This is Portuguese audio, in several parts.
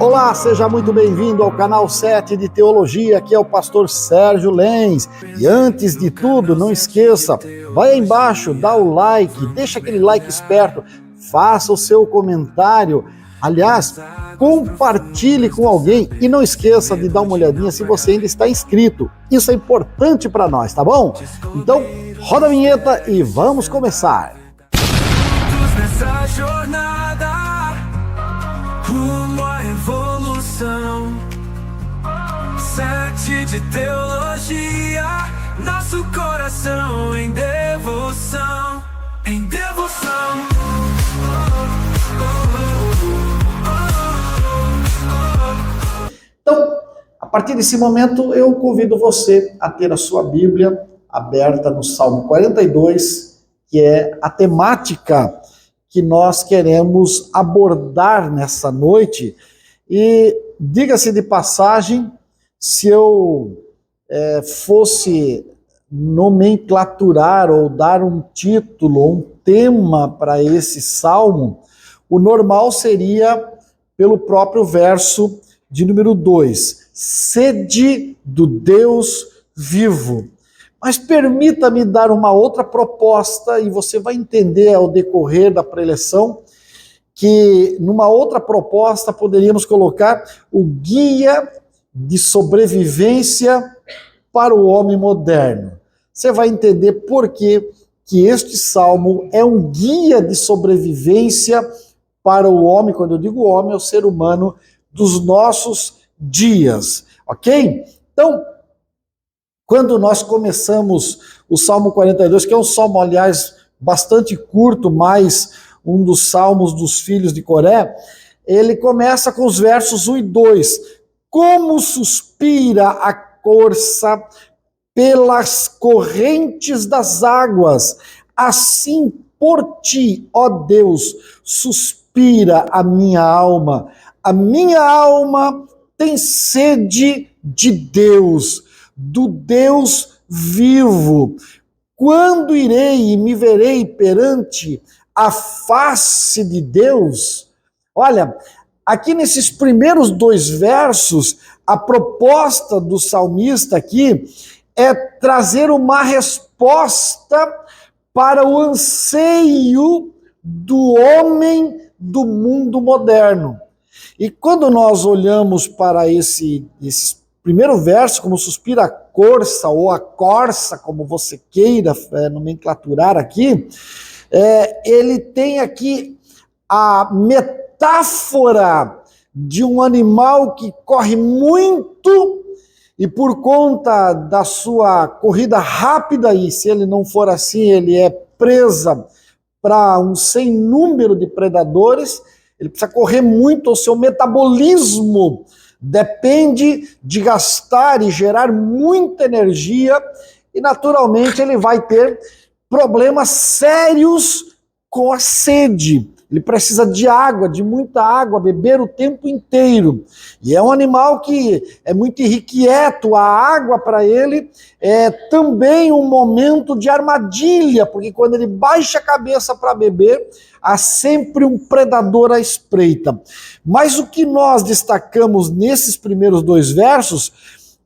Olá, seja muito bem-vindo ao canal 7 de Teologia, aqui é o pastor Sérgio Lenz. E antes de tudo, não esqueça, vai aí embaixo, dá o like, deixa aquele like esperto, faça o seu comentário. Aliás, compartilhe com alguém e não esqueça de dar uma olhadinha se você ainda está inscrito. Isso é importante para nós, tá bom? Então, roda a vinheta e vamos começar. Nessa jornada rumo à evolução, 7 de teologia, nosso coração em devoção, em devoção. Então, a partir desse momento, eu convido você a ter a sua Bíblia aberta no Salmo 42, que é a temática que nós queremos abordar nessa noite. E diga-se de passagem, se eu fosse nomenclaturar ou dar um título ou um tema para esse salmo, o normal seria pelo próprio verso de número 2, sede do Deus vivo. Mas permita-me dar uma outra proposta e você vai entender ao decorrer da preleção que numa outra proposta poderíamos colocar o guia de sobrevivência para o homem moderno. Você vai entender por que este salmo é um guia de sobrevivência para o homem, quando eu digo homem, é o ser humano dos nossos dias, ok? Então, quando nós começamos o Salmo 42, que é um salmo, aliás, bastante curto, mas um dos salmos dos filhos de Coré, ele começa com os versos 1 e 2. Como suspira a corça pelas correntes das águas, assim por ti, ó Deus, suspira a minha alma. A minha alma tem sede de Deus, do Deus vivo. Quando irei e me verei perante a face de Deus? Olha, aqui nesses primeiros 2 versos, a proposta do salmista aqui é trazer uma resposta para o anseio do homem do mundo moderno. E quando nós olhamos para esse primeiro verso, como suspira a corça, ou a corça, como você queira nomenclaturar aqui, ele tem aqui a metáfora de um animal que corre muito e por conta da sua corrida rápida, e se ele não for assim, ele é presa para um sem número de predadores. Ele precisa correr muito, o seu metabolismo depende de gastar e gerar muita energia e, naturalmente, ele vai ter problemas sérios com a sede. Ele precisa de água, de muita água, beber o tempo inteiro. E é um animal que é muito irrequieto, a água para ele é também um momento de armadilha, porque quando ele baixa a cabeça para beber, há sempre um predador à espreita. Mas o que nós destacamos nesses primeiros 2 versos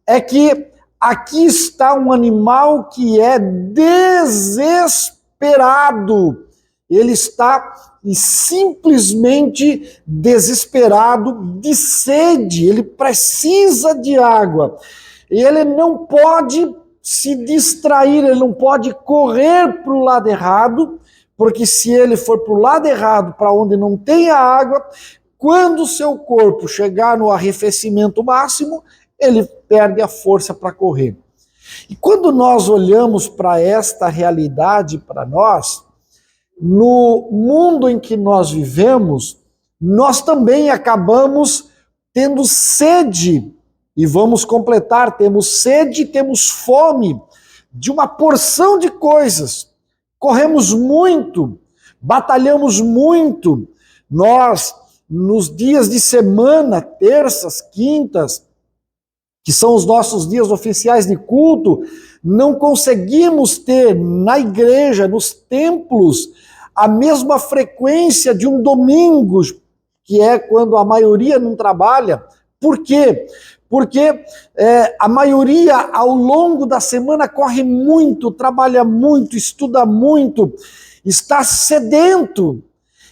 é que aqui está um animal que é desesperado. Ele está simplesmente desesperado de sede, ele precisa de água. E ele não pode se distrair, ele não pode correr para o lado errado, porque se ele for para o lado errado, para onde não tem a água, quando o seu corpo chegar no arrefecimento máximo, ele perde a força para correr. E quando nós olhamos para esta realidade para nós, no mundo em que nós vivemos, nós também acabamos tendo sede, e vamos completar, temos sede, temos fome de uma porção de coisas. Corremos muito, batalhamos muito. Nós, nos dias de semana, terças, quintas, que são os nossos dias oficiais de culto, não conseguimos ter na igreja, nos templos, a mesma frequência de um domingo, que é quando a maioria não trabalha. Por quê? Porque a maioria, ao longo da semana, corre muito, trabalha muito, estuda muito, está sedento.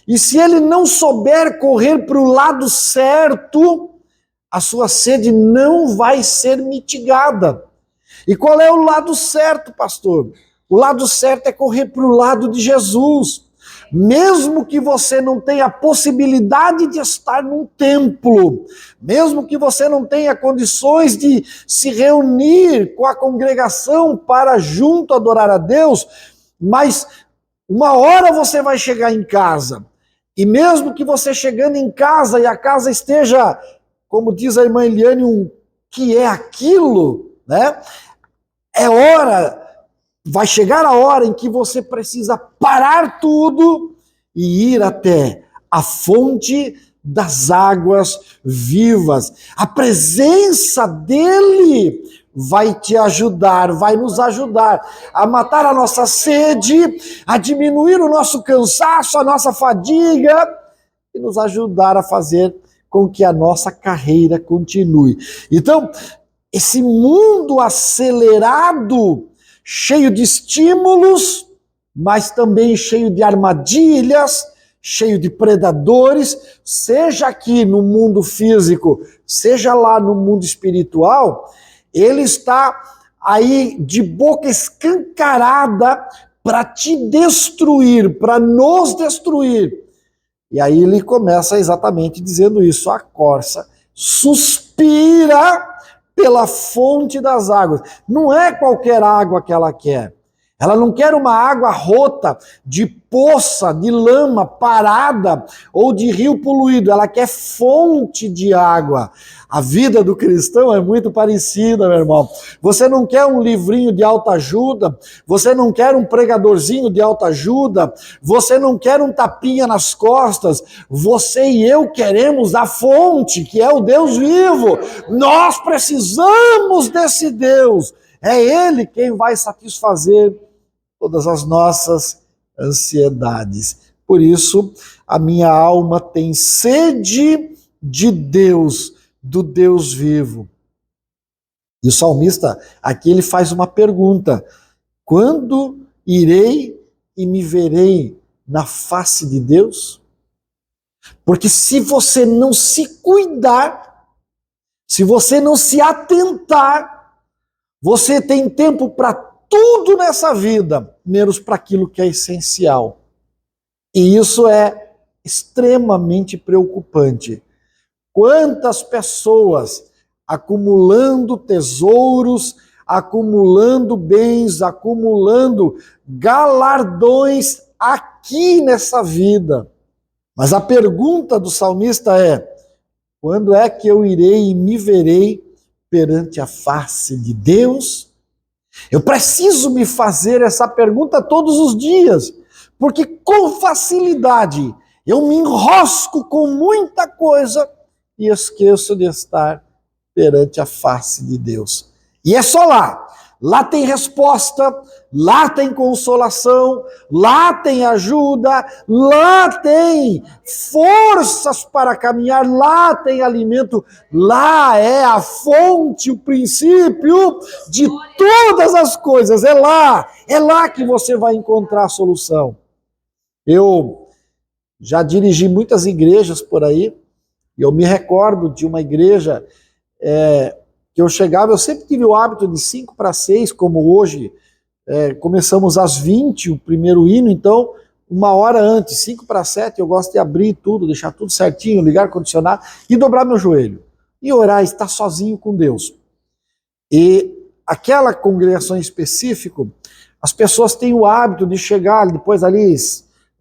E se ele não souber correr para o lado certo, a sua sede não vai ser mitigada. E qual é o lado certo, pastor? O lado certo é correr para o lado de Jesus. Mesmo que você não tenha a possibilidade de estar num templo, mesmo que você não tenha condições de se reunir com a congregação para junto adorar a Deus, mas uma hora você vai chegar em casa. E mesmo que você chegando em casa e a casa esteja, como diz a irmã Eliane, que é aquilo, né? Vai chegar a hora em que você precisa parar tudo e ir até a fonte das águas vivas. A presença dele vai te ajudar, vai nos ajudar a matar a nossa sede, a diminuir o nosso cansaço, a nossa fadiga e nos ajudar a fazer com que a nossa carreira continue. Então, esse mundo acelerado, cheio de estímulos, mas também cheio de armadilhas, cheio de predadores, seja aqui no mundo físico, seja lá no mundo espiritual, ele está aí de boca escancarada para te destruir, para nos destruir. E aí ele começa exatamente dizendo isso: a corça suspira pela fonte das águas. Não é qualquer água que ela quer. Ela não quer uma água rota, de poça, de lama parada ou de rio poluído. Ela quer fonte de água. A vida do cristão é muito parecida, meu irmão. Você não quer um livrinho de autoajuda, você não quer um pregadorzinho de autoajuda, você não quer um tapinha nas costas. Você e eu queremos a fonte, que é o Deus vivo. Nós precisamos desse Deus. É Ele quem vai satisfazer todas as nossas ansiedades. Por isso, a minha alma tem sede de Deus, do Deus vivo. E o salmista, aqui ele faz uma pergunta: quando irei e me verei na face de Deus? Porque se você não se cuidar, se você não se atentar, você tem tempo para tudo nessa vida, menos para aquilo que é essencial. E isso é extremamente preocupante. Quantas pessoas acumulando tesouros, acumulando bens, acumulando galardões aqui nessa vida. Mas a pergunta do salmista é: quando é que eu irei e me verei perante a face de Deus? Eu preciso me fazer essa pergunta todos os dias, porque com facilidade eu me enrosco com muita coisa e esqueço de estar perante a face de Deus. E é só lá. Lá tem resposta, lá tem consolação, lá tem ajuda, lá tem forças para caminhar, lá tem alimento, lá é a fonte, o princípio de todas as coisas. É lá que você vai encontrar a solução. Eu já dirigi muitas igrejas por aí, e eu me recordo de uma igreja que eu chegava, eu sempre tive o hábito de 5 para 6, como hoje, começamos às 20, o primeiro hino, então, 1 hora antes, 5 para 7, eu gosto de abrir tudo, deixar tudo certinho, ligar ar-condicionado e dobrar meu joelho. E orar, estar sozinho com Deus. E aquela congregação em específico, as pessoas têm o hábito de chegar depois ali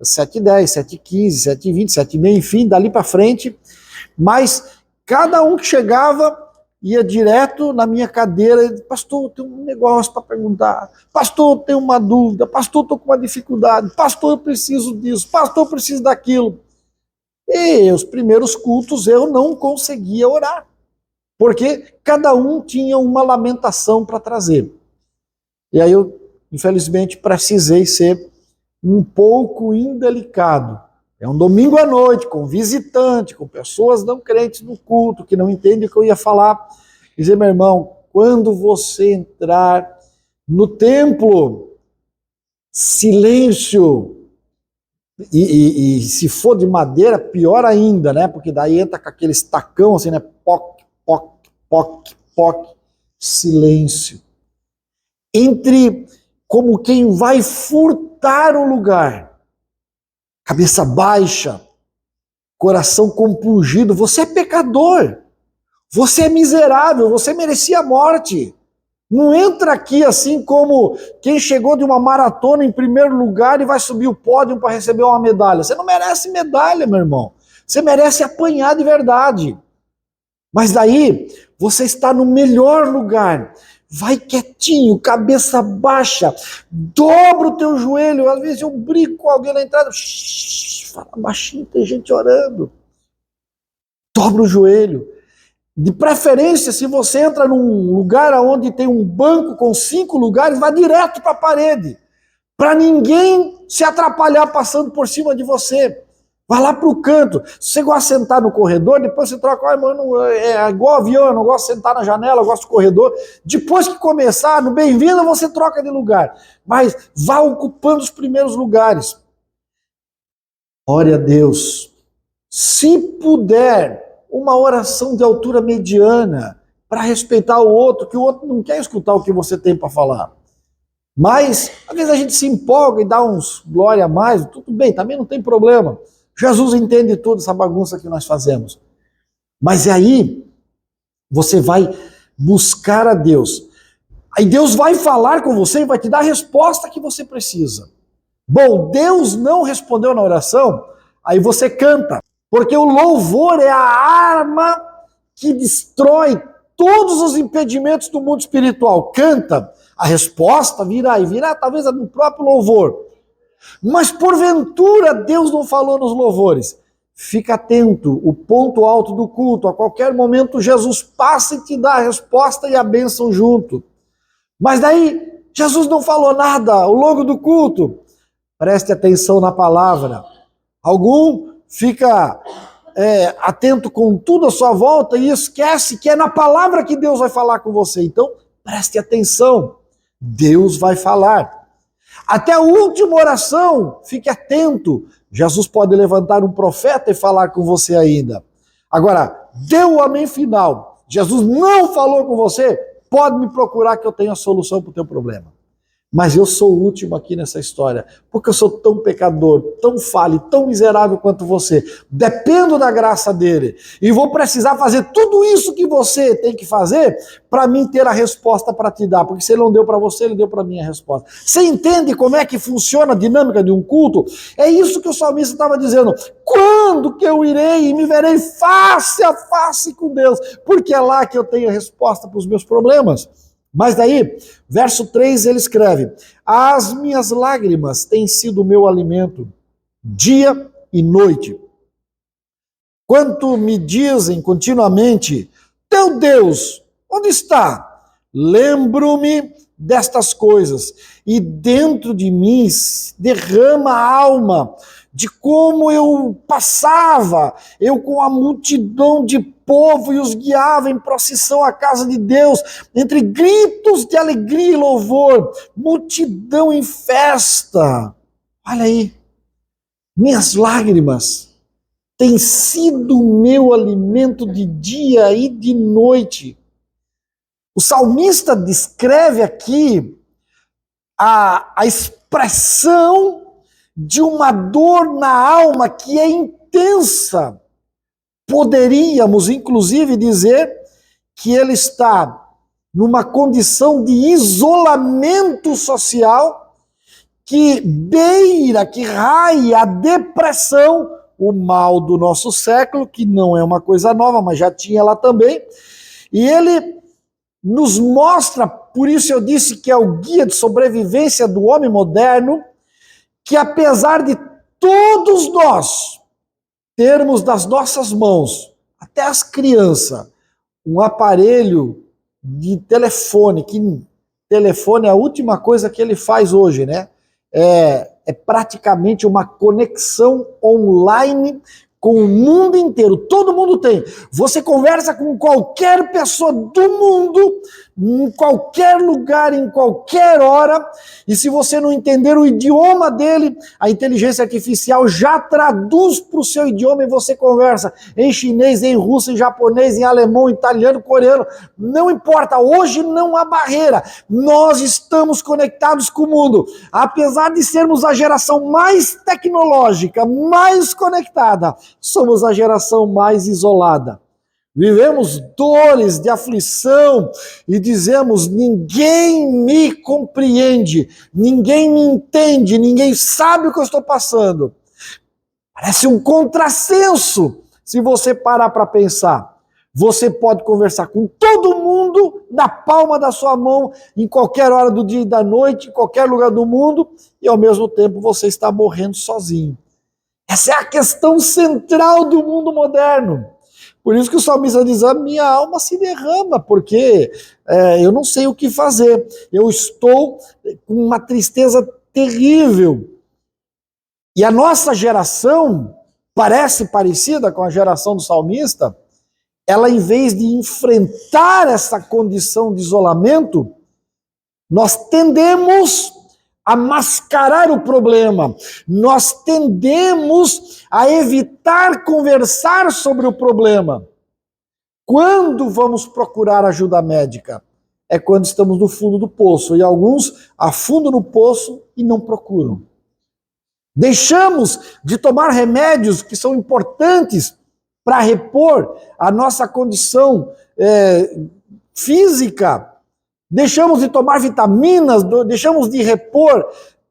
7h10, 7h15, 7h20, 7h30, enfim, dali para frente, mas cada um que chegava ia direto na minha cadeira e disse: pastor, tem um negócio para perguntar, pastor, tenho uma dúvida, pastor, estou com uma dificuldade, pastor, eu preciso disso, pastor, eu preciso daquilo. E os primeiros cultos eu não conseguia orar, porque cada um tinha uma lamentação para trazer. E aí eu, infelizmente, precisei ser um pouco indelicado, É um domingo à noite, com visitante, com pessoas não crentes no culto, que não entendem o que eu ia falar. Dizer, meu irmão, quando você entrar no templo, silêncio, e se for de madeira, pior ainda, né? Porque daí entra com aquele estacão assim, né? Poc, poc, poc, poc, silêncio. Entre como quem vai furtar o lugar. Cabeça baixa, coração compungido. Você é pecador, você é miserável, você merecia a morte. Não entra aqui assim como quem chegou de uma maratona em primeiro lugar e vai subir o pódio para receber uma medalha. Você não merece medalha, meu irmão. Você merece apanhar de verdade. Mas daí você está no melhor lugar. Vai quietinho, cabeça baixa, dobra o teu joelho. Às vezes eu brigo com alguém na entrada, fala baixinho, tem gente orando. Dobra o joelho. De preferência, se você entra num lugar onde tem um banco com 5 lugares, vá direto para a parede, para ninguém se atrapalhar passando por cima de você. Vai lá para o canto. Se você gosta de sentar no corredor, depois você troca. Mano, é igual avião, eu não gosto de sentar na janela, eu gosto do corredor. Depois que começar, no bem-vindo, você troca de lugar. Mas vá ocupando os primeiros lugares. Ore a Deus. Se puder, uma oração de altura mediana, para respeitar o outro, que o outro não quer escutar o que você tem para falar. Mas, às vezes a gente se empolga e dá uns glória a mais, tudo bem, também não tem problema. Jesus entende toda essa bagunça que nós fazemos. Mas aí, você vai buscar a Deus. Aí Deus vai falar com você e vai te dar a resposta que você precisa. Bom, Deus não respondeu na oração, aí você canta. Porque o louvor é a arma que destrói todos os impedimentos do mundo espiritual. Canta, a resposta virá, e virá talvez no próprio louvor. Mas porventura Deus não falou nos louvores. Fica atento, o ponto alto do culto, a qualquer momento Jesus passa e te dá a resposta e a bênção junto. Mas daí Jesus não falou nada ao longo do culto. Preste atenção na palavra. Algum fica atento com tudo à sua volta e esquece que é na palavra que Deus vai falar com você. Então, preste atenção. Deus vai falar. Até a última oração, fique atento. Jesus pode levantar um profeta e falar com você ainda. Agora, deu o amém final. Jesus não falou com você, pode me procurar que eu tenho a solução para o teu problema. Mas eu sou o último aqui nessa história, porque eu sou tão pecador, tão falho, tão miserável quanto você. Dependo da graça dele. E vou precisar fazer tudo isso que você tem que fazer para mim ter a resposta para te dar. Porque se ele não deu para você, ele deu para mim a resposta. Você entende como é que funciona a dinâmica de um culto? É isso que o salmista estava dizendo. Quando que eu irei e me verei face a face com Deus? Porque é lá que eu tenho a resposta para os meus problemas. Mas daí, verso 3, ele escreve: as minhas lágrimas têm sido o meu alimento, dia e noite. Quanto me dizem continuamente, teu Deus, onde está? Lembro-me destas coisas, e dentro de mim derrama a alma, de como eu passava, eu com a multidão de povo e os guiava em procissão à casa de Deus, entre gritos de alegria e louvor, multidão em festa. Olha aí, minhas lágrimas têm sido o meu alimento de dia e de noite. O salmista descreve aqui a expressão de uma dor na alma que é intensa. Poderíamos, inclusive, dizer que ele está numa condição de isolamento social que beira, que raia a depressão, o mal do nosso século, que não é uma coisa nova, mas já tinha lá também. E ele nos mostra, por isso eu disse que é o guia de sobrevivência do homem moderno, que apesar de todos nós termos das nossas mãos, até as crianças, um aparelho de telefone, que telefone é a última coisa que ele faz hoje, né? É é praticamente uma conexão online com o mundo inteiro. Todo mundo tem. Você conversa com qualquer pessoa do mundo, em qualquer lugar, em qualquer hora, e se você não entender o idioma dele, a inteligência artificial já traduz para o seu idioma e você conversa em chinês, em russo, em japonês, em alemão, italiano, coreano. Não importa, hoje não há barreira. Nós estamos conectados com o mundo. Apesar de sermos a geração mais tecnológica, mais conectada, somos a geração mais isolada. Vivemos dores de aflição e dizemos: ninguém me compreende, ninguém me entende, ninguém sabe o que eu estou passando. Parece um contrassenso se você parar para pensar. Você pode conversar com todo mundo na palma da sua mão, em qualquer hora do dia e da noite, em qualquer lugar do mundo, e ao mesmo tempo você está morrendo sozinho. Essa é a questão central do mundo moderno. Por isso que o salmista diz: a minha alma se derrama, porque eu não sei o que fazer. Eu estou com uma tristeza terrível. E a nossa geração parece parecida com a geração do salmista. Ela, em vez de enfrentar essa condição de isolamento, nós tendemos a mascarar o problema. Nós tendemos a evitar conversar sobre o problema. Quando vamos procurar ajuda médica? É quando estamos no fundo do poço, e alguns afundam no poço e não procuram. Deixamos de tomar remédios que são importantes para repor a nossa condição física. Deixamos de tomar vitaminas, deixamos de repor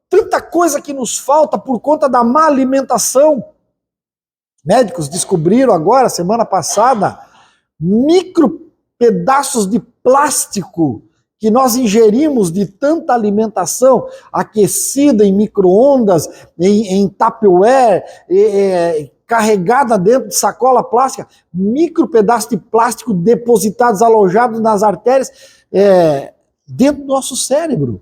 tanta coisa que nos falta por conta da má alimentação. Médicos descobriram agora, semana passada, micro pedaços de plástico que nós ingerimos de tanta alimentação aquecida em micro-ondas, em Tupperware, carregada dentro de sacola plástica, micro pedaços de plástico depositados, alojados nas artérias, dentro do nosso cérebro.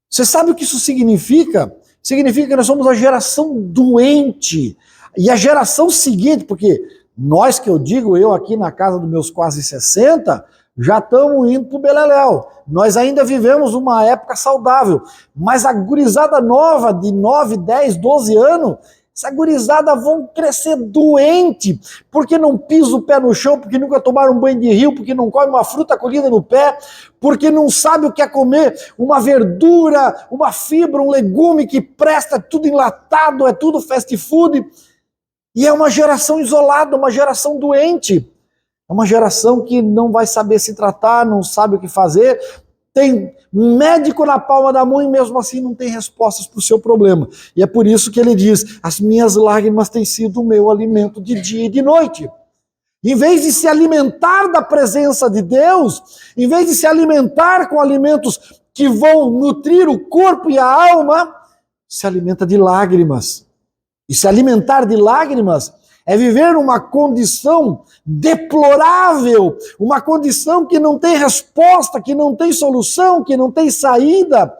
Você sabe o que isso significa? Significa que nós somos a geração doente. E a geração seguinte, porque nós, que eu digo, eu aqui na casa dos meus quase 60, já estamos indo para o beleléu. Nós ainda vivemos uma época saudável. Mas a gurizada nova, de 9, 10, 12 anos, essa gurizada vão crescer doente, porque não pisa o pé no chão, porque nunca tomaram um banho de rio, porque não come uma fruta colhida no pé, porque não sabe o que é comer uma verdura, uma fibra, um legume que presta, é tudo enlatado, é tudo fast food. E é uma geração isolada, uma geração doente. É uma geração que não vai saber se tratar, não sabe o que fazer. Tem um médico na palma da mão e mesmo assim não tem respostas para o seu problema. E é por isso que ele diz: as minhas lágrimas têm sido o meu alimento de dia e de noite. Em vez de se alimentar da presença de Deus, em vez de se alimentar com alimentos que vão nutrir o corpo e a alma, se alimenta de lágrimas. E se alimentar de lágrimas é viver numa condição deplorável, uma condição que não tem resposta, que não tem solução, que não tem saída.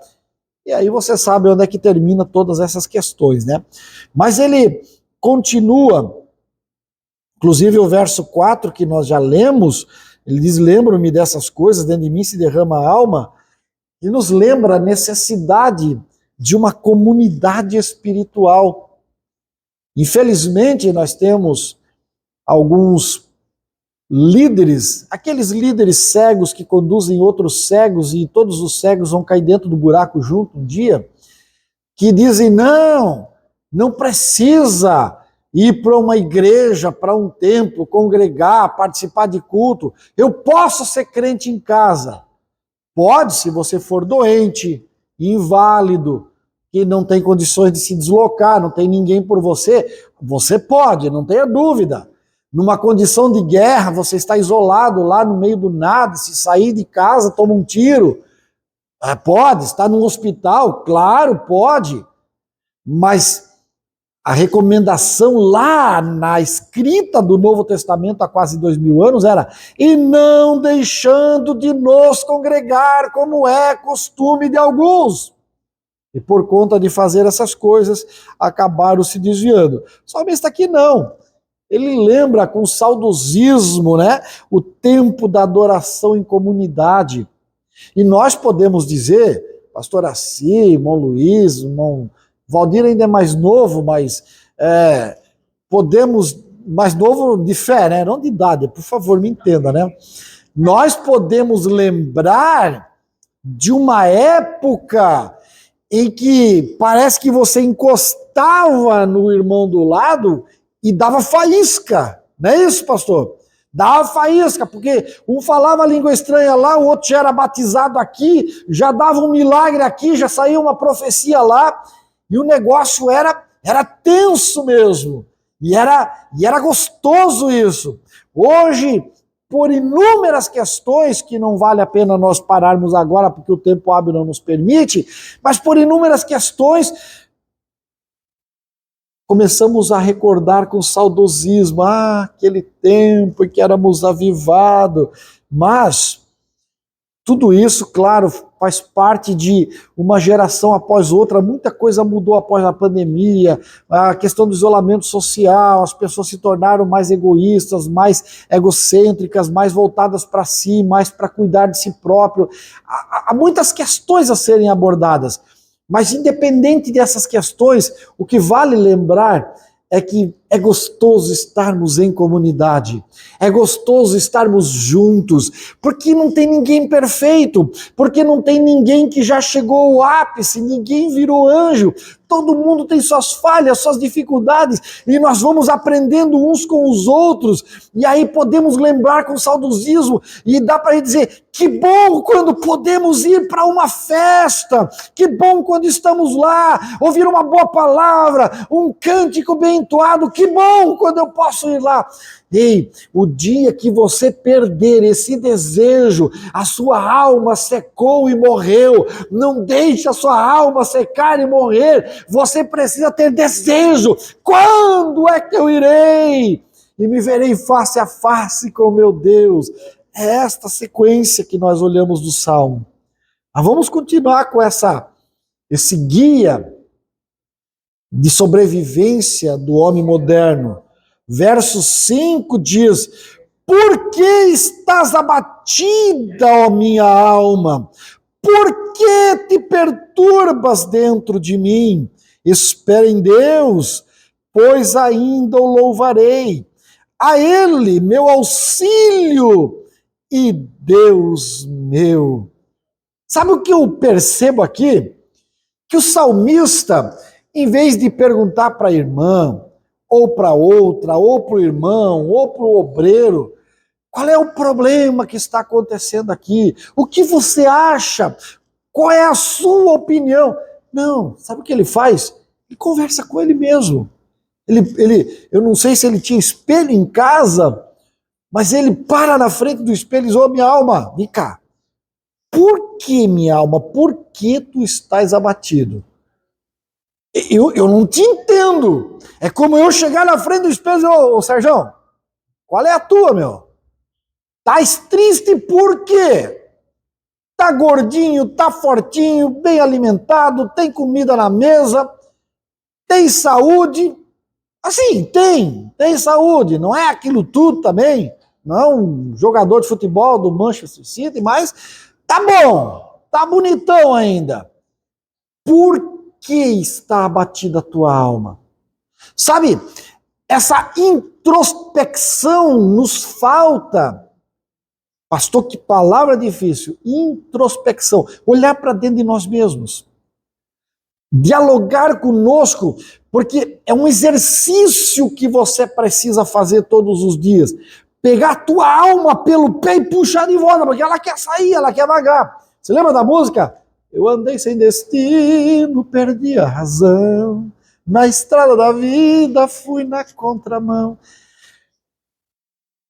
E aí você sabe onde é que termina todas essas questões, né? Mas ele continua, inclusive o verso 4 que nós já lemos, ele diz: lembro-me dessas coisas, dentro de mim se derrama a alma, e nos lembra a necessidade de uma comunidade espiritual. Infelizmente, nós temos alguns líderes, aqueles líderes cegos que conduzem outros cegos e todos os cegos vão cair dentro do buraco junto um dia, que dizem: não precisa ir para uma igreja, para um templo, congregar, participar de culto. Eu posso ser crente em casa. Pode, se você for doente, inválido, que não tem condições de se deslocar, não tem ninguém por você, você pode, não tenha dúvida. Numa condição de guerra, você está isolado lá no meio do nada, se sair de casa, toma um tiro. Pode, está num hospital, claro, pode. Mas a recomendação lá na escrita do Novo Testamento há quase 2000 anos era: e não deixando de nos congregar, como é costume de alguns. E por conta de fazer essas coisas, acabaram se desviando. O salmista aqui não. Ele lembra com saudosismo, né, o tempo da adoração em comunidade. E nós podemos dizer, pastor Assi, irmão Luiz, irmão Valdir ainda é mais novo, mas podemos, mais novo de fé, né, não de idade, por favor, me entenda, né? Nós podemos lembrar de uma época em que parece que você encostava no irmão do lado e dava faísca, não é isso, pastor? Dava faísca, porque um falava língua estranha lá, o outro já era batizado aqui, já dava um milagre aqui, já saía uma profecia lá, e o negócio era tenso mesmo, e era gostoso isso. Hoje, por inúmeras questões, que não vale a pena nós pararmos agora, porque o tempo hábil não nos permite, mas por inúmeras questões, começamos a recordar com saudosismo, aquele tempo em que éramos avivados, mas tudo isso, claro, faz parte de uma geração após outra, muita coisa mudou após a pandemia, a questão do isolamento social, as pessoas se tornaram mais egoístas, mais egocêntricas, mais voltadas para si, mais para cuidar de si próprio. Há muitas questões a serem abordadas, mas independente dessas questões, o que vale lembrar é que é gostoso estarmos em comunidade, é gostoso estarmos juntos, porque não tem ninguém perfeito, porque não tem ninguém que já chegou ao ápice, ninguém virou anjo, todo mundo tem suas falhas, suas dificuldades, e nós vamos aprendendo uns com os outros, e aí podemos lembrar com saudosismo, e dá para dizer, que bom quando podemos ir para uma festa, que bom quando estamos lá, ouvir uma boa palavra, um cântico bem entoado, que bom quando eu posso ir lá. Ei, o dia que você perder esse desejo, a sua alma secou e morreu, não deixe a sua alma secar e morrer, você precisa ter desejo. Quando é que eu irei e me verei face a face com meu Deus? É esta sequência que nós olhamos do Salmo. Mas vamos continuar com esse guia de sobrevivência do homem moderno. Verso 5 diz, por que estás abatida, ó minha alma? Por que te perturbas dentro de mim? Espera em Deus, pois ainda o louvarei. A Ele, meu auxílio e Deus meu. Sabe o que eu percebo aqui? Que o salmista, em vez de perguntar para a irmã, ou para outra, ou para o irmão, ou para o obreiro, qual é o problema que está acontecendo aqui? O que você acha? Qual é a sua opinião? Não, sabe o que ele faz? Ele conversa com ele mesmo. Eu não sei se ele tinha espelho em casa, mas ele para na frente do espelho e diz, ô minha alma, vem cá. Por que, minha alma, por que tu estás abatido? Eu não te entendo. É como eu chegar na frente do espelho e dizer, ô Sérgio, qual é a tua, meu? Estás triste por quê? Tá gordinho, tá fortinho, bem alimentado, tem comida na mesa, tem saúde. Assim, tem saúde, não é aquilo tudo também, não é um jogador de futebol do Manchester City, mas tá bom, tá bonitão ainda. Por que está abatida a tua alma? Sabe, essa introspecção nos falta. Pastor, que palavra difícil. Introspecção. Olhar para dentro de nós mesmos. Dialogar conosco, porque é um exercício que você precisa fazer todos os dias. Pegar a tua alma pelo pé e puxar de volta, porque ela quer sair, ela quer vagar. Você lembra da música? Eu andei sem destino, perdi a razão. Na estrada da vida fui na contramão.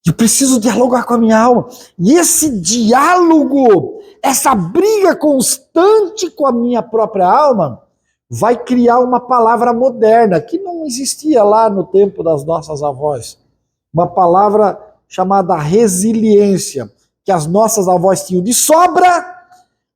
Eu preciso dialogar com a minha alma. E esse diálogo, essa briga constante com a minha própria alma, vai criar uma palavra moderna, que não existia lá no tempo das nossas avós. Uma palavra chamada resiliência, que as nossas avós tinham de sobra,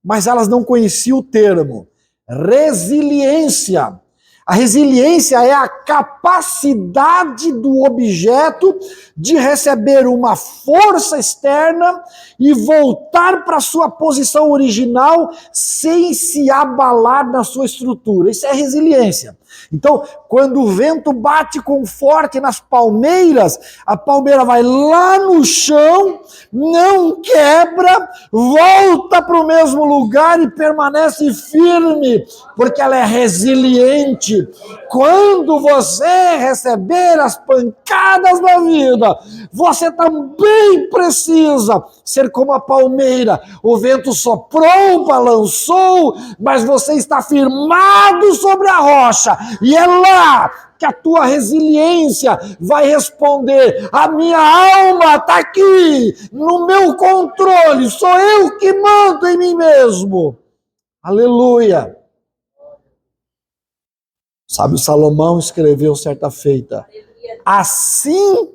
mas elas não conheciam o termo. resiliência. A resiliência é a capacidade do objeto de receber uma força externa e voltar para sua posição original sem se abalar na sua estrutura. Isso é resiliência. Então, quando o vento bate com forte nas palmeiras, a palmeira vai lá no chão, não quebra, volta para o mesmo lugar e permanece firme, porque ela é resiliente. Quando você receber as pancadas da vida, você também precisa ser como a palmeira. O vento soprou, balançou, mas você está firmado sobre a rocha. E é lá que a tua resiliência vai responder: a minha alma está aqui, no meu controle, sou eu que mando em mim mesmo. Aleluia. Sabe, o Salomão escreveu certa feita: assim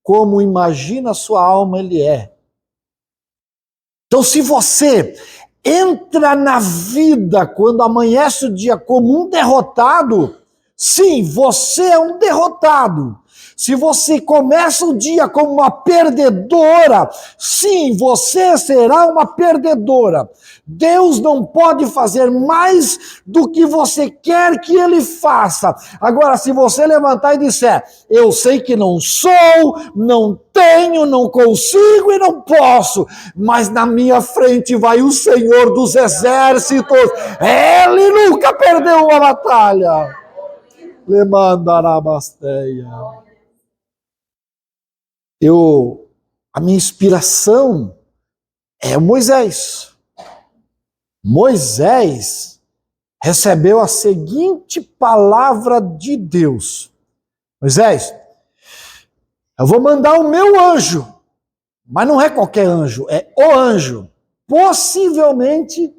como imagina a sua alma, ele é. Então, se você entra na vida quando amanhece o dia como um derrotado, sim, você é um derrotado. Se você começa o dia como uma perdedora, sim, você será uma perdedora. Deus não pode fazer mais do que você quer que Ele faça. Agora, se você levantar e disser: eu sei que não sou, não tenho, não consigo e não posso, mas na minha frente vai o Senhor dos Exércitos, Ele nunca perdeu uma batalha. Lemandarabasteia. A minha inspiração é Moisés. Moisés recebeu a seguinte palavra de Deus: Moisés, eu vou mandar o meu anjo, mas não é qualquer anjo, é o anjo. Possivelmente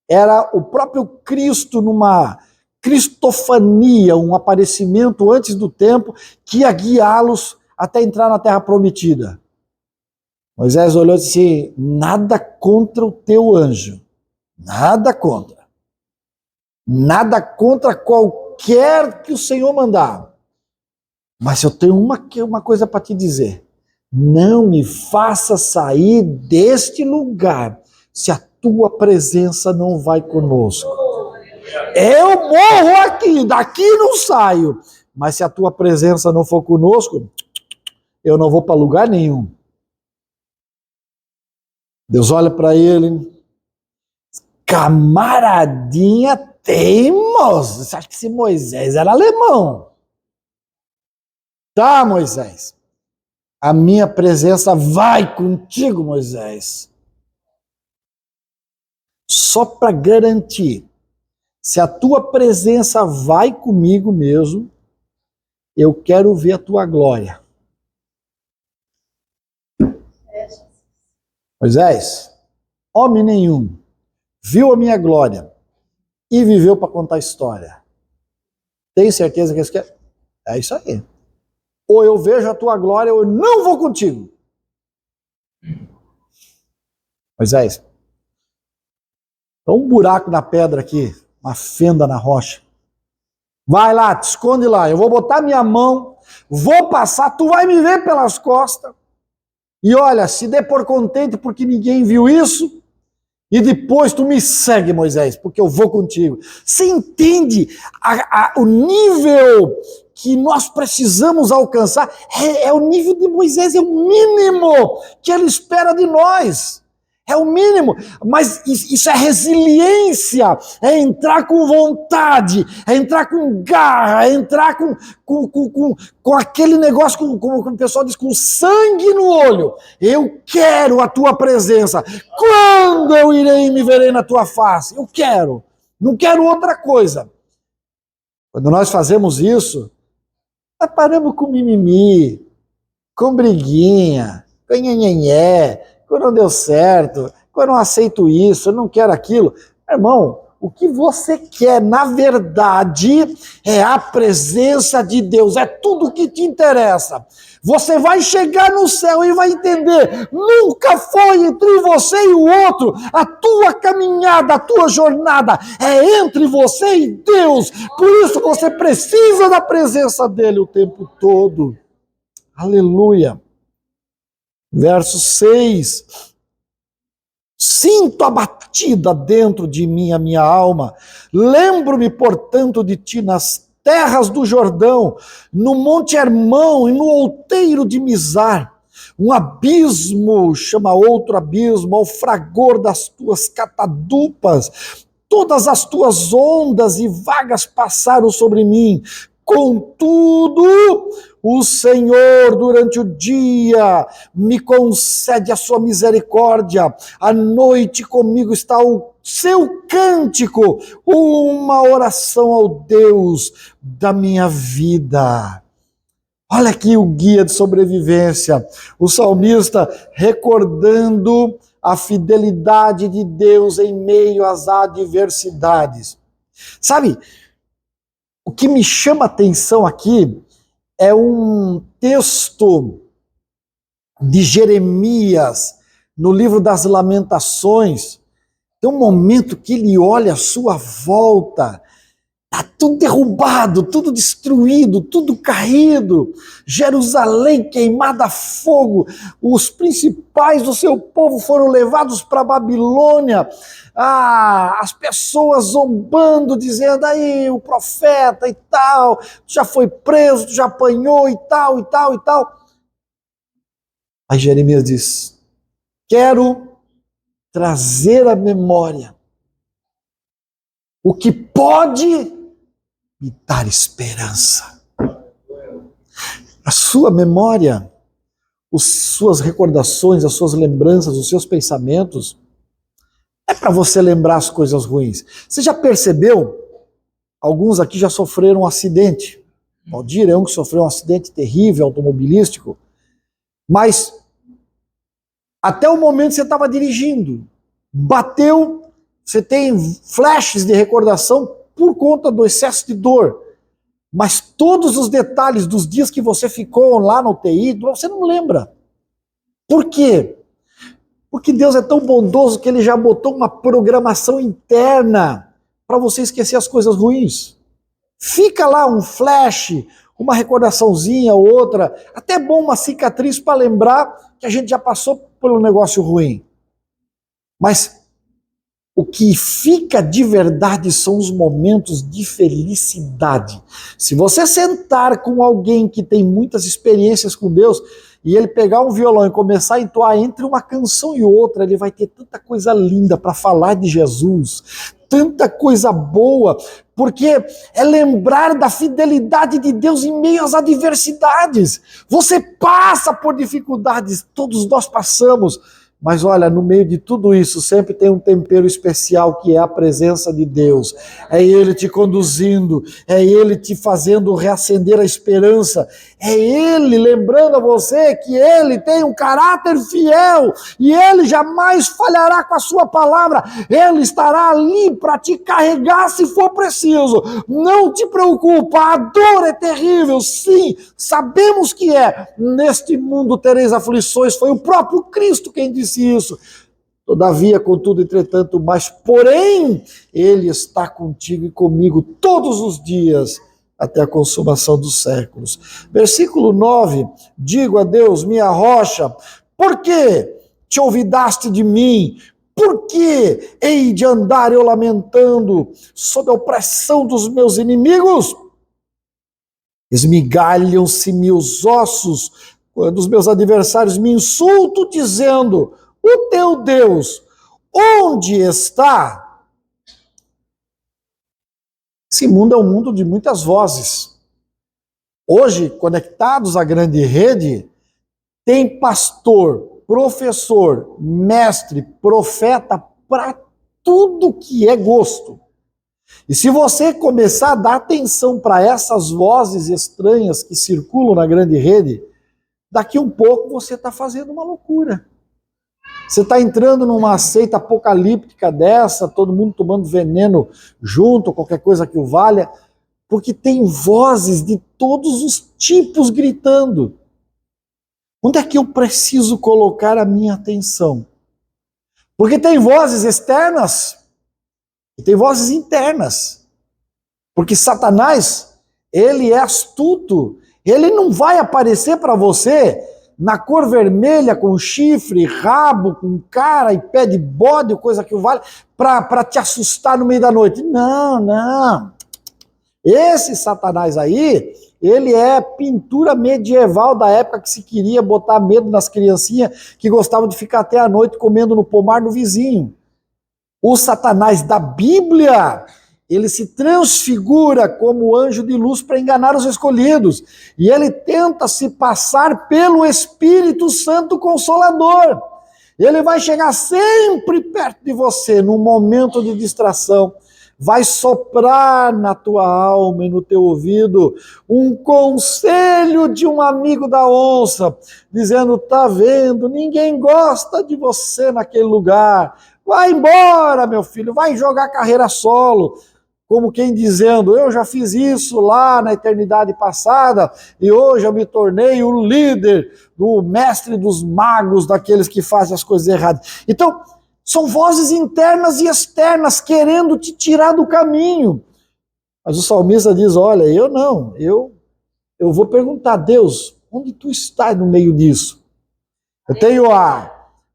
era o próprio Cristo numa cristofania, um aparecimento antes do tempo, que ia guiá-los até entrar na terra prometida. Moisés olhou e disse: nada contra o teu anjo, nada contra. Nada contra qualquer que o Senhor mandar. Mas eu tenho uma coisa para te dizer: não me faça sair deste lugar se a tua presença não vai conosco. Eu morro aqui, daqui não saio, mas se a tua presença não for conosco, eu não vou para lugar nenhum. Deus olha para ele: camaradinha teimoso. Você acha que esse Moisés era alemão? Tá, Moisés, a minha presença vai contigo, Moisés. Só para garantir, se a tua presença vai comigo mesmo, eu quero ver a tua glória. Moisés, homem nenhum viu a minha glória e viveu para contar a história. Tem certeza que isso quer? É isso aí. Ou eu vejo a tua glória ou eu não vou contigo. Moisés, dá um buraco na pedra aqui, uma fenda na rocha. Vai lá, te esconde lá, eu vou botar minha mão, vou passar, tu vai me ver pelas costas. E olha, se dê por contente porque ninguém viu isso, e depois tu me segue, Moisés, porque eu vou contigo. Você entende o nível que nós precisamos alcançar? É o nível de Moisés, é o mínimo que ele espera de nós. É o mínimo, mas isso é resiliência, é entrar com vontade, é entrar com garra, é entrar com aquele negócio, como o pessoal diz, com sangue no olho. Eu quero a tua presença. Quando eu irei e me verei na tua face? Eu quero, não quero outra coisa. Quando nós fazemos isso, nós paramos com mimimi, com briguinha, com nhenhenhé, quando não deu certo, quando eu não aceito isso, eu não quero aquilo. Irmão, o que você quer, na verdade, é a presença de Deus, é tudo o que te interessa. Você vai chegar no céu e vai entender, nunca foi entre você e o outro, a tua caminhada, a tua jornada é entre você e Deus, por isso você precisa da presença dele o tempo todo. Aleluia. Verso 6. Sinto a batida dentro de mim, a minha alma. Lembro-me, portanto, de ti nas terras do Jordão, no Monte Hermão e no outeiro de Mizar. Um abismo chama outro abismo, ao fragor das tuas catadupas. Todas as tuas ondas e vagas passaram sobre mim. Contudo, o Senhor, durante o dia, me concede a sua misericórdia. À noite comigo está o seu cântico, uma oração ao Deus da minha vida. Olha aqui o guia de sobrevivência. O salmista recordando a fidelidade de Deus em meio às adversidades. Sabe, o que me chama a atenção aqui é um texto de Jeremias, no livro das Lamentações. Tem um momento que ele olha à sua volta, está tudo derrubado, tudo destruído, tudo caído, Jerusalém queimada a fogo, os principais do seu povo foram levados para a Babilônia, as pessoas zombando, dizendo, aí o profeta e tal, já foi preso, já apanhou e tal, e tal, e tal. Aí Jeremias diz, quero trazer à memória o que pode me dar esperança. A sua memória, as suas recordações, as suas lembranças, os seus pensamentos, é para você lembrar as coisas ruins. Você já percebeu? Alguns aqui já sofreram um acidente. Valdir é um que sofreu um acidente terrível, automobilístico. Mas até o momento você estava dirigindo, bateu, você tem flashes de recordação por conta do excesso de dor. Mas todos os detalhes dos dias que você ficou lá na UTI, você não lembra. Por quê? Porque Deus é tão bondoso que ele já botou uma programação interna para você esquecer as coisas ruins. Fica lá um flash, uma recordaçãozinha, outra, até bom uma cicatriz para lembrar que a gente já passou pelo negócio ruim. Mas o que fica de verdade são os momentos de felicidade. Se você sentar com alguém que tem muitas experiências com Deus e ele pegar um violão e começar a entoar entre uma canção e outra, ele vai ter tanta coisa linda para falar de Jesus, tanta coisa boa, porque é lembrar da fidelidade de Deus em meio às adversidades. Você passa por dificuldades, todos nós passamos. Mas olha, no meio de tudo isso, sempre tem um tempero especial que é a presença de Deus. É Ele te conduzindo, é Ele te fazendo reacender a esperança, é Ele lembrando a você que Ele tem um caráter fiel e Ele jamais falhará com a sua palavra. Ele estará ali para te carregar se for preciso. Não te preocupa, a dor é terrível, sim, sabemos que é. Neste mundo tereis aflições, foi o próprio Cristo quem disse isso. Todavia, contudo, entretanto, mas porém, Ele está contigo e comigo todos os dias, até a consumação dos séculos. Versículo 9, digo a Deus, minha rocha, por que te olvidaste de mim? Por que hei de andar eu lamentando sob a opressão dos meus inimigos? Esmigalham-se-me os ossos, quando os meus adversários me insultam, dizendo, o teu Deus, onde está? Esse mundo é um mundo de muitas vozes. Hoje, conectados à grande rede, tem pastor, professor, mestre, profeta, para tudo que é gosto. E se você começar a dar atenção para essas vozes estranhas que circulam na grande rede, daqui um pouco você está fazendo uma loucura. Você está entrando numa seita apocalíptica dessa, todo mundo tomando veneno junto, qualquer coisa que o valha, porque tem vozes de todos os tipos gritando. Onde é que eu preciso colocar a minha atenção? Porque tem vozes externas e tem vozes internas. Porque Satanás, ele é astuto. Ele não vai aparecer para você na cor vermelha, com chifre, rabo, com cara e pé de bode, coisa que o vale, para te assustar no meio da noite. Não, não. Esse Satanás aí, ele é pintura medieval da época que se queria botar medo nas criancinhas que gostavam de ficar até a noite comendo no pomar do vizinho. O Satanás da Bíblia, ele se transfigura como anjo de luz para enganar os escolhidos. E ele tenta se passar pelo Espírito Santo Consolador. Ele vai chegar sempre perto de você, num momento de distração. Vai soprar na tua alma e no teu ouvido um conselho de um amigo da onça, dizendo, tá vendo, ninguém gosta de você naquele lugar. Vai embora, meu filho, vai jogar carreira solo. Como quem dizendo, eu já fiz isso lá na eternidade passada e hoje eu me tornei o líder, do mestre dos magos, daqueles que fazem as coisas erradas. Então, são vozes internas e externas querendo te tirar do caminho. Mas o salmista diz, olha, eu vou perguntar, Deus, onde tu estás no meio disso? Eu tenho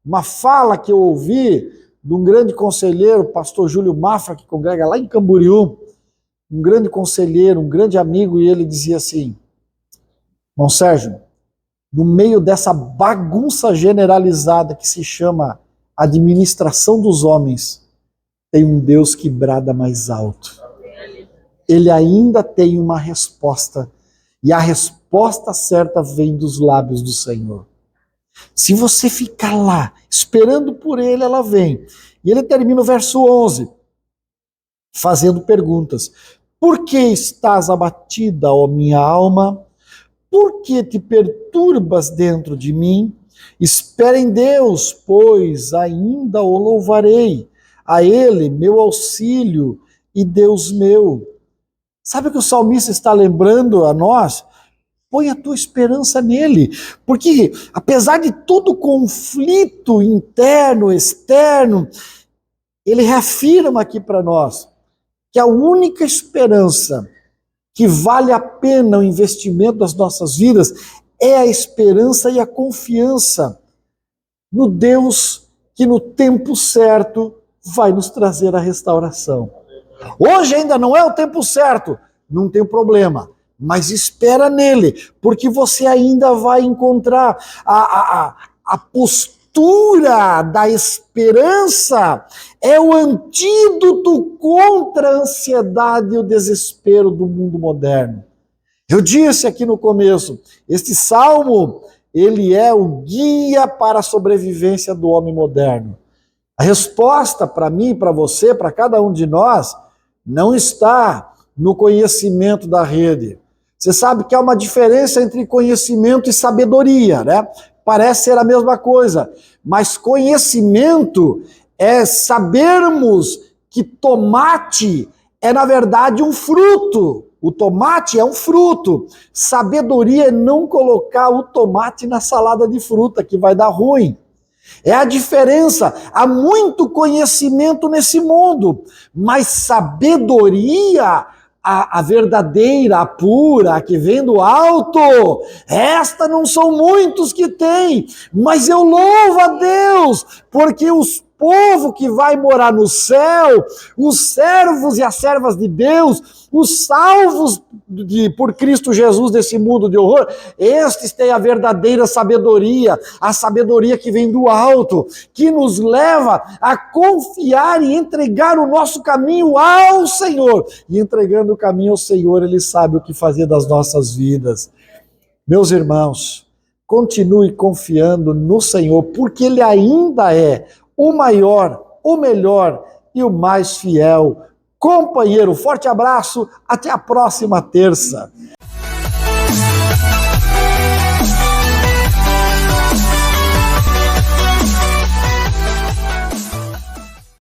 uma fala que eu ouvi de um grande conselheiro, o pastor Júlio Mafra, que congrega lá em Camboriú, um grande conselheiro, um grande amigo, e ele dizia assim, irmão Sérgio, no meio dessa bagunça generalizada que se chama administração dos homens, tem um Deus que brada mais alto. Ele ainda tem uma resposta, e a resposta certa vem dos lábios do Senhor. Se você ficar lá, esperando por ele, ela vem. E ele termina o verso 11, fazendo perguntas. Por que estás abatida, ó minha alma? Por que te perturbas dentro de mim? Espera em Deus, pois ainda o louvarei. A ele, meu auxílio e Deus meu. Sabe o que o salmista está lembrando a nós? Põe a tua esperança nele, porque apesar de todo conflito interno, externo, ele reafirma aqui para nós que a única esperança que vale a pena o investimento das nossas vidas é a esperança e a confiança no Deus que no tempo certo vai nos trazer a restauração. Hoje ainda não é o tempo certo, não tem problema. Mas espera nele, porque você ainda vai encontrar a postura da esperança, é o antídoto contra a ansiedade e o desespero do mundo moderno. Eu disse aqui no começo, este salmo, ele é o guia para a sobrevivência do homem moderno. A resposta para mim, para você, para cada um de nós, não está no conhecimento da rede. Você sabe que há uma diferença entre conhecimento e sabedoria, né? Parece ser a mesma coisa, mas conhecimento é sabermos que tomate é, na verdade, um fruto. O tomate é um fruto. Sabedoria é não colocar o tomate na salada de fruta, que vai dar ruim. É a diferença. Há muito conhecimento nesse mundo, mas sabedoria, a verdadeira, a pura, a que vem do alto, esta não são muitos que têm, mas eu louvo a Deus, porque os povo que vai morar no céu, os servos e as servas de Deus, os salvos por Cristo Jesus desse mundo de horror, estes têm a verdadeira sabedoria, a sabedoria que vem do alto, que nos leva a confiar e entregar o nosso caminho ao Senhor. E entregando o caminho ao Senhor, Ele sabe o que fazer das nossas vidas. Meus irmãos, continue confiando no Senhor, porque Ele ainda é o maior, o melhor e o mais fiel companheiro. Forte abraço, até a próxima terça.